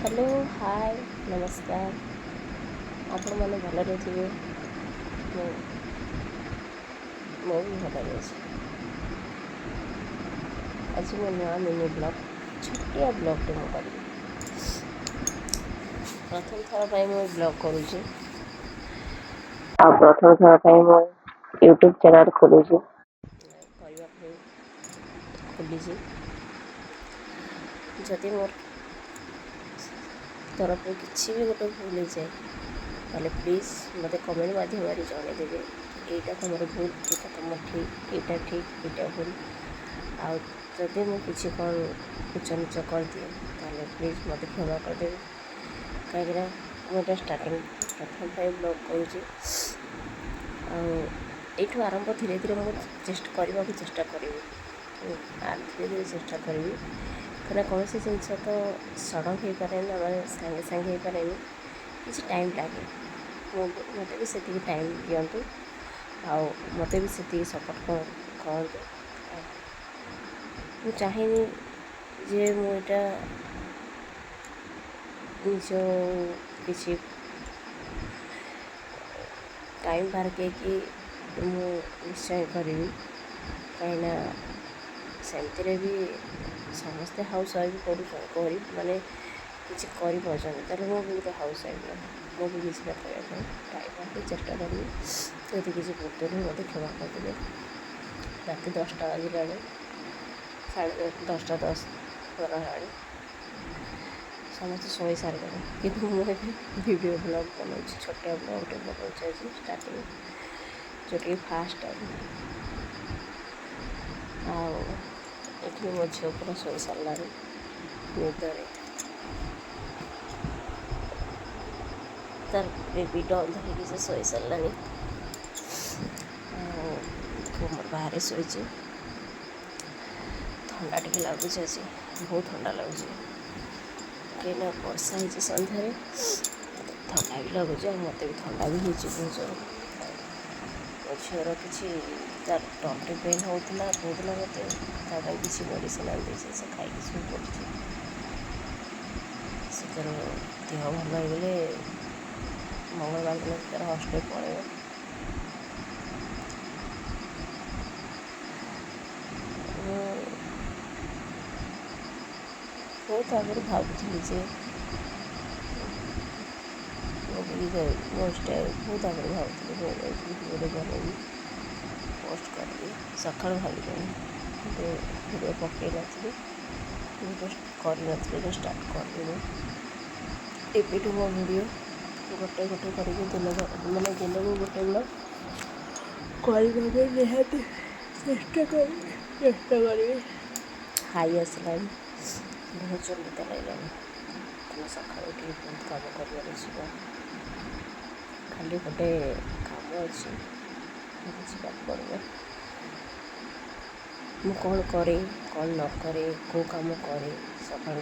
Hello hi नमस्कार आपण मैंने भलरे थे मु भी भलरे अच्छे। आज मो नुआ मिनी ब्लॉग छोटिया ब्लॉगटे मु करी प्रथम थर पर मु ब्लॉग करुँची आ प्रथम थर पर मु यूट्यूब चैनल खोलुची करबा खोली जदि मोर तरफ किसी भी गोटे भूल जाए ताले प्लीज़ मत कमेंट माध्यम जनईदेवे यहाँ तुम भूल यहाँ तुम ठीक यहाँ ठीक यहाँ भूल आदि मुझे कौन उच्च नीच कर दिए ताले प्लीज़ मत क्षमा करदे कहीं मुझे स्टार्टिंग प्रथम टाइम ब्लॉग करुँचे आठू आरंभ धीरे धीरे मुझे चेष्टा करने की चेष्टा करी धीरे धीरे चेष्टा करी कहीं कौन सी जिनस तो सडन हो पारे ना मैं सागे सागे हो पारे किसी टाइम लगे मत भी से टाइम दिंतु मत भी से सपोर्ट कहतु मुझे चाहिए जे मुझा निज किसी टाइम बाहर कि निश्चय करी कहीं सेमती भी समस्ते हाउस वाइफ कर माने किसी कर मुझे गोटे हाउस वाइफ मुझे किसी करने टाइम बाहर चेष्टा करी यदि किसी भूल मत क्षमा करदे रात 10टा बजला 10:30 11 समस्त शोई सारे कि मुझे वीडियो ब्लॉग बनाऊँ छोटिया ब्लॉगटे बनाऊँ आज स्टार्टिंग जोटी फास्ट टाइम आठी मो झील पूरा शोई सारा निदरे तार बेबी डल धरिकी से शोई सारा बाहर शोचे ठंडा टी लगुच आज बहुत ठंडा लगुच कहीं वर्षा हो सन्धार ठंडा भी लगुच मत भी ठंडा भी हो बहुत जोर मो झीर कि तार टंटी पेन होता कौला मत किसी मेडिसिन आनी से खाई शु पड़ी से तार देह भल होगले मंगलवार दिन तार हस्टेल पड़े बहुत आगे भावुली जे बहुत आगे भावुली वीडियो बनैबी पोस्ट करी सका भावी वीडियो पकई नी वीडियो स्टार्ट कर एपटू मो वीडियो गोटे गोटे कर मैंने दिन को गोटे ब्लॉग करने निहाती चेष्टा करी हाई आसला बहुत जोर निद लगे तुम सका बहुत कम कर खाली गोटे कम अच्छे पड़ो मु कौन करे कौन न करे कौ कम करे सका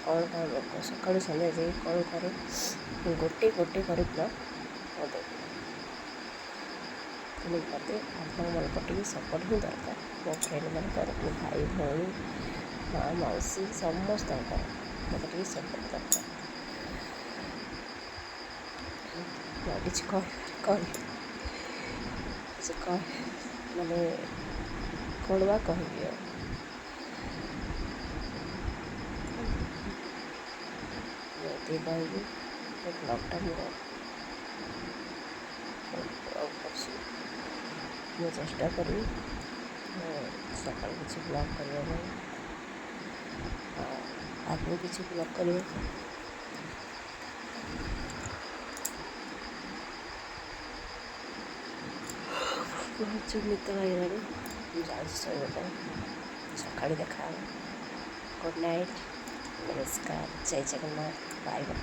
कौन कौन सका संध्या जाए कौन करे गोटे गोटे कर मत मत आप सपोर्ट ही दरकार मो फ्रेंड मानकर मो भाई भाई माँ मौसी समस्त मत सपोर्ट दरकार किसी कह माने कौन बा कह ब्लॉगटा मुझे चेष्टा करी सका किसी ब्लॉग करने आगे किसी ब्लॉग कर बहुत जो निद लगे जाऊँ शोवा सका देखा गुड नाइट नमस्कार जय जगन्नाथ बाय बाय।